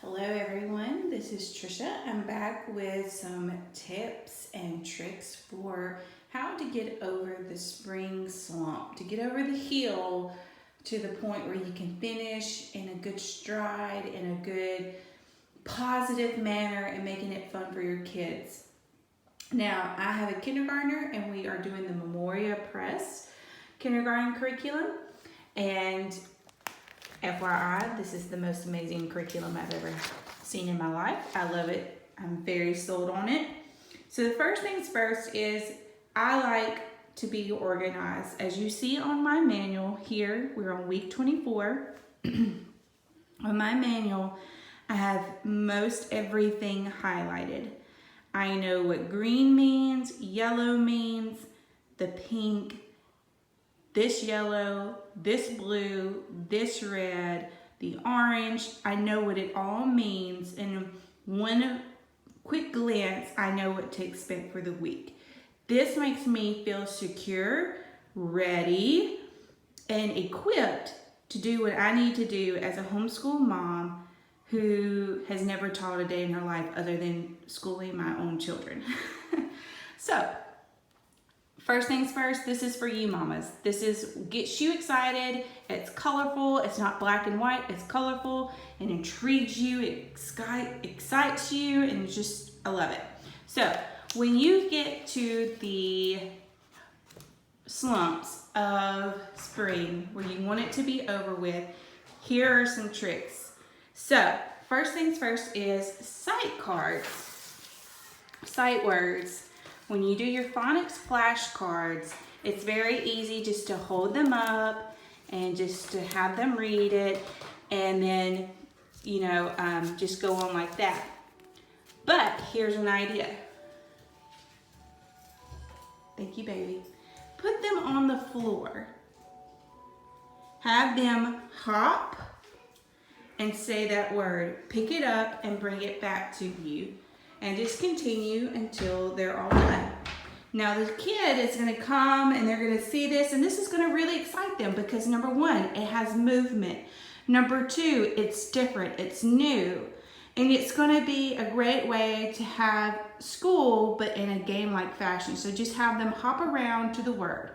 Hello everyone, this is Trisha. I'm back with some tips and tricks for how to get over the spring slump, to get over the hill to the point where you can finish in a good stride, in a good positive manner, and making it fun for your kids. Now, I have a kindergartner and we are doing the Memoria Press kindergarten curriculum, and FYI, this is the most amazing curriculum I've ever seen in my life. I love it. I'm very sold on it. So the first things first is I like to be organized. As you see on my manual here, we're on week 24. On my manual, I have most everything highlighted. I know what green means, yellow means, the pink, this yellow, this blue, this red, the orange. I know what it all means. And one quick glance, I know what to expect for the week. This makes me feel secure, ready, and equipped to do what I need to do as a homeschool mom who has never taught a day in her life other than schooling my own children. So, first things first, this is for you mamas. This gets you excited. It's colorful. It's not black and white. It's colorful and intrigues you. It excites you, and I love it. So when you get to the slumps of spring where you want it to be over with, here are some tricks. So first things first is sight cards, sight words. When you do your Phonics flashcards, it's very easy just to hold them up and just to have them read it, and then, just go on like that. But here's an idea. Thank you, baby. Put them on the floor. Have them hop and say that word. Pick it up and bring it back to you. And just continue until they're all done. Now the kid is gonna come and they're gonna see this, and this is gonna really excite them because number one, it has movement. Number two, it's different, it's new. And it's gonna be a great way to have school, but in a game-like fashion. So just have them hop around to the word.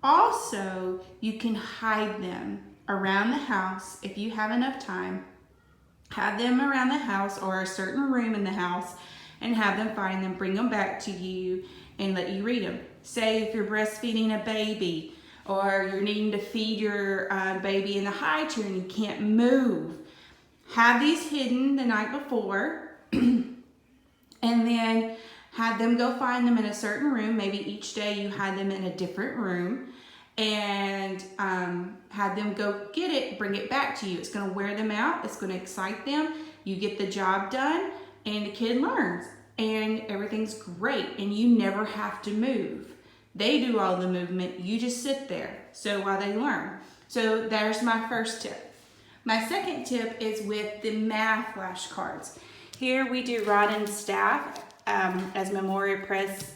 Also, you can hide them around the house if you have enough time. Have them around the house or a certain room in the house and have them find them, bring them back to you and let you read them. Say if you're breastfeeding a baby or you're needing to feed your baby in the high chair and you can't move, have these hidden the night before and then have them go find them in a certain room. Maybe each day you hide them in a different room, and have them go get it, bring it back to you. It's gonna wear them out, it's gonna excite them, you get the job done, and the kid learns, and everything's great, and you never have to move. They do all the movement, you just sit there, so while they learn. So there's my first tip. My second tip is with the math flashcards. Here we do Rod and Staff, as Memoria Press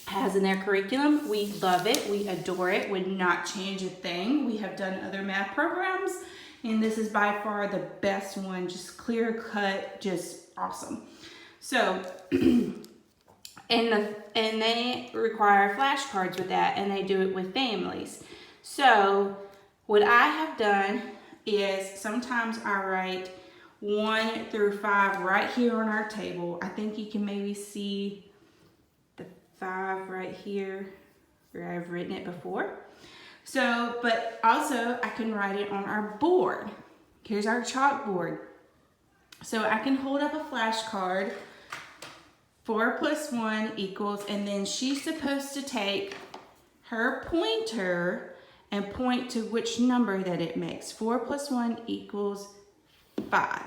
has in their curriculum. We love it, we adore it, would not change a thing. We have done other math programs, and this is by far the best one, just clear cut, just awesome. So, and they require flashcards with that, and they do it with families. So what I have done is sometimes I write 1 through 5 right here on our table. I think you can maybe see 5 right here where I've written it before. So, but also I can write it on our board. Here's our chalkboard. So I can hold up a flashcard, 4 plus 1 equals, and then she's supposed to take her pointer and point to which number that it makes. 4 plus 1 equals 5.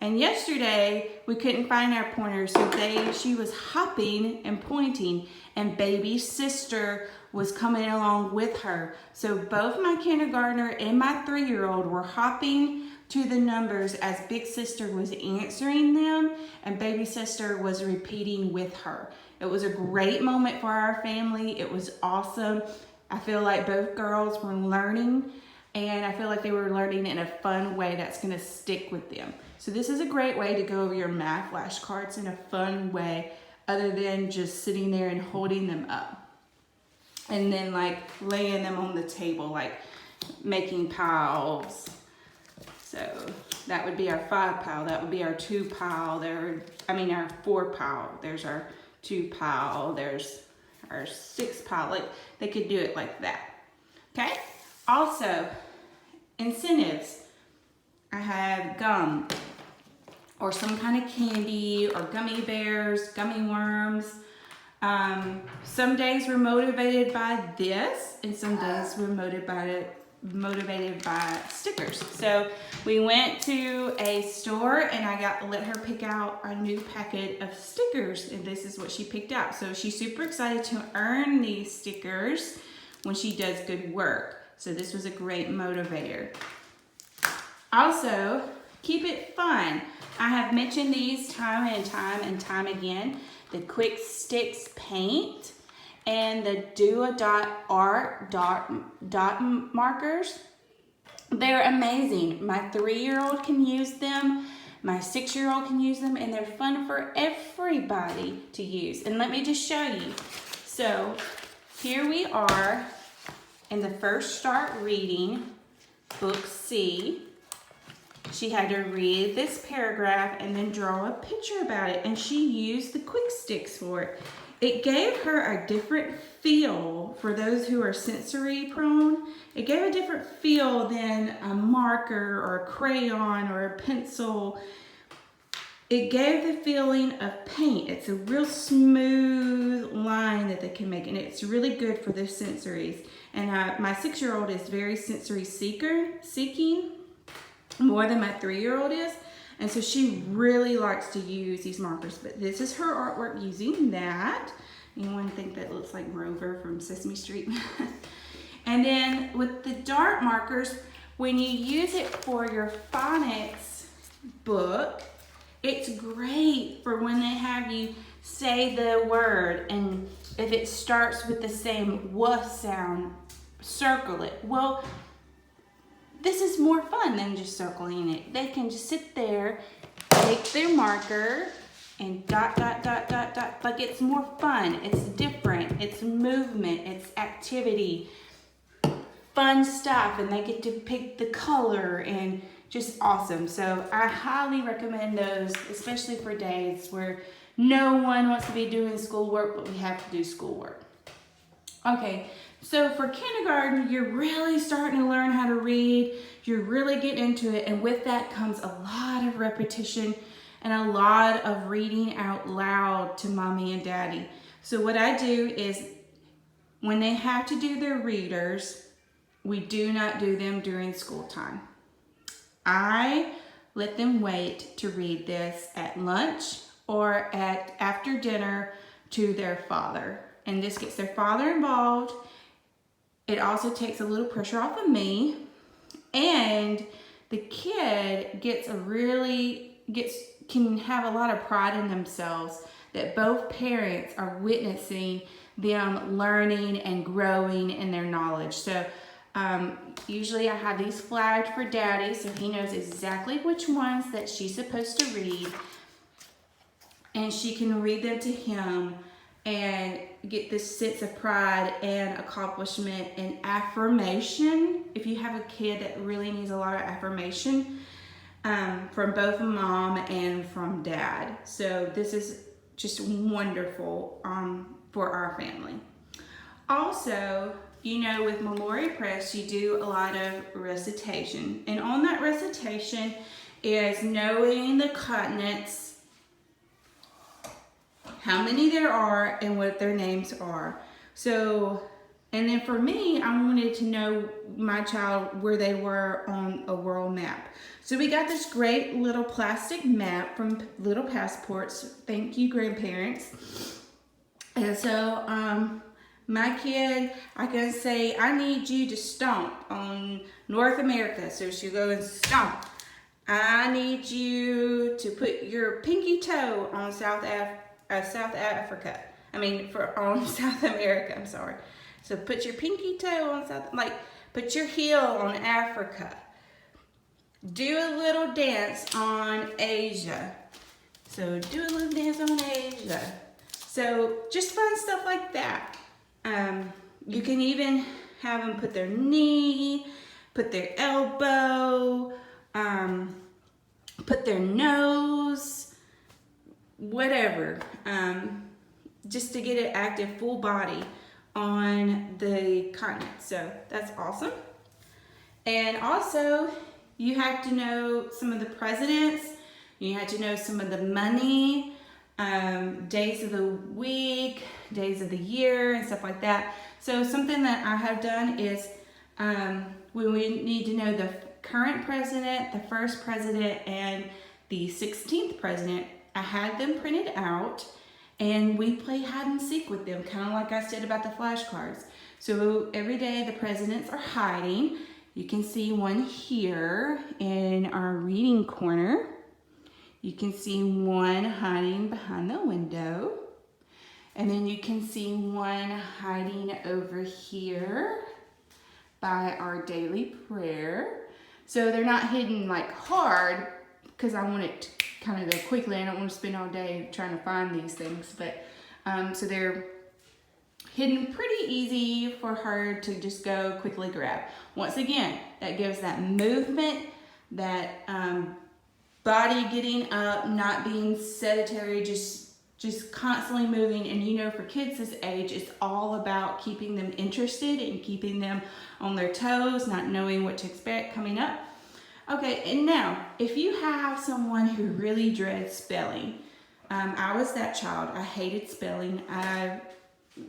And yesterday, we couldn't find our pointer, so she was hopping and pointing, and baby sister was coming along with her. So both my kindergartner and my 3-year-old were hopping to the numbers as big sister was answering them, and baby sister was repeating with her. It was a great moment for our family. It was awesome. I feel like both girls were learning, and I feel like they were learning in a fun way that's going to stick with them. So this is a great way to go over your math flashcards in a fun way, other than just sitting there and holding them up. And then like laying them on the table, like making piles. So that would be our 5 pile, that would be our 2 pile, our 4 pile. There's our 2 pile, there's our 6 pile. Like they could do it like that. Okay? Also, incentives. I have gum or some kind of candy or gummy bears, gummy worms. Some days we're motivated by this, and some days we're motivated by stickers. So we went to a store and I let her pick out a new packet of stickers, and this is what she picked out. So she's super excited to earn these stickers when she does good work. So this was a great motivator. Also, keep it fun. I have mentioned these time and time again. The Quick Sticks paint and the Do-A-Dot dot markers. They're amazing. My 3-year-old can use them. My 6-year-old can use them, and they're fun for everybody to use. And let me just show you. So here we are in the First Start Reading, Book C. She had to read this paragraph and then draw a picture about it, and she used the Quick Sticks for it. It gave her a different feel for those who are sensory prone. It gave a different feel than a marker or a crayon or a pencil. It gave the feeling of paint. It's a real smooth line that they can make, and it's really good for their sensories. And my 6-year-old is very sensory seeking, more than my 3-year-old is. And so she really likes to use these markers, but this is her artwork using that. Anyone think that looks like Rover from Sesame Street? And then with the dart markers, when you use it for your phonics book, it's great for when they have you say the word, and if it starts with the same "w" sound, circle it. Well, this is more fun than just circling it. They can just sit there, take their marker, and dot, dot, dot, dot, dot. Like, it's more fun. It's different. It's movement. It's activity. Fun stuff. And they get to pick the color, and just awesome. So I highly recommend those, especially for days where no one wants to be doing schoolwork, but we have to do schoolwork. Okay. So for kindergarten, you're really starting to learn how to read. You're really getting into it. And with that comes a lot of repetition and a lot of reading out loud to mommy and daddy. So what I do is when they have to do their readers, we do not do them during school time. I let them wait to read this at lunch or after dinner to their father. And this gets their father involved. It also takes a little pressure off of me, and the kid can have a lot of pride in themselves that both parents are witnessing them learning and growing in their knowledge. So usually I have these flagged for daddy, so he knows exactly which ones that she's supposed to read, and she can read them to him and get this sense of pride and accomplishment and affirmation. If you have a kid that really needs a lot of affirmation from both mom and from dad. So this is just wonderful for our family. Also, you know, with Memory Press, you do a lot of recitation. And on that recitation is knowing the continents, how many there are, and what their names are. So, and then for me, I wanted to know my child where they were on a world map. So we got this great little plastic map from Little Passports. Thank you, grandparents. And so my kid, I can say, I need you to stomp on North America. So she'll go and stomp. I need you to put your pinky toe on South America, I'm sorry. So put your pinky toe on South, like Put your heel on Africa. Do a little dance on Asia. So do a little dance on Asia. So just fun stuff like that. You can even have them put their knee, put their elbow, put their nose, whatever. Just to get an active full body on the continent. So that's awesome. And also, you have to know some of the presidents. You have to know some of the money, days of the week, days of the year, and stuff like that. So something that I have done is when we need to know the current president, the first president, and the 16th president, I had them printed out and we play hide and seek with them, kind of like I said about the flashcards. So every day the presidents are hiding. You can see one here in our reading corner. You can see one hiding behind the window. And then you can see one hiding over here by our daily prayer. So they're not hidden like hard because I want it to kind of go quickly. I don't want to spend all day trying to find these things. But so they're hidden pretty easy for her to just go quickly grab. Once again, that gives that movement, that body getting up, not being sedentary, just constantly moving. And you know, for kids this age, it's all about keeping them interested and keeping them on their toes, not knowing what to expect coming up. Okay, and now, if you have someone who really dreads spelling, I was that child. I hated spelling. I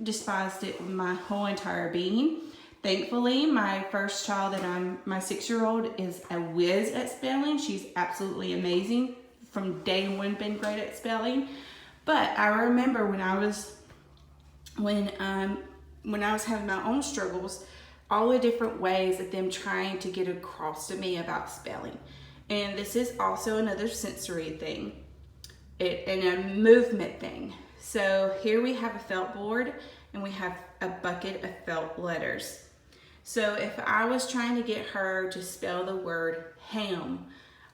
despised it with my whole entire being. Thankfully, my first child my 6-year-old is a whiz at spelling. She's absolutely amazing. From day one, been great at spelling. But I remember when I was having my own struggles, all the different ways of them trying to get across to me about spelling. And this is also another sensory thing and a movement thing. So here we have a felt board and we have a bucket of felt letters. So if I was trying to get her to spell the word ham,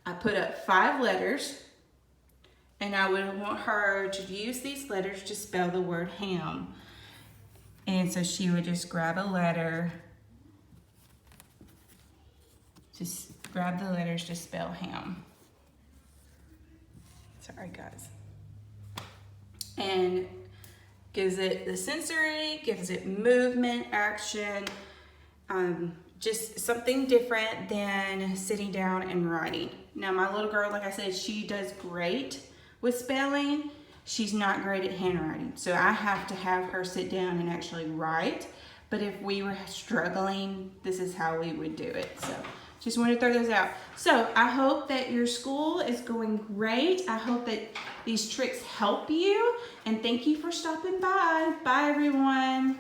I put up 5 letters and I would want her to use these letters to spell the word ham. And so she would just grab a letter, just grab the letters to spell ham. Sorry guys. And gives it the sensory, gives it movement, action, just something different than sitting down and writing. Now my little girl, like I said, she does great with spelling. She's not great at handwriting. So I have to have her sit down and actually write. But if we were struggling, this is how we would do it. So just wanted to throw those out. So I hope that your school is going great. I hope that these tricks help you. And thank you for stopping by. Bye, everyone.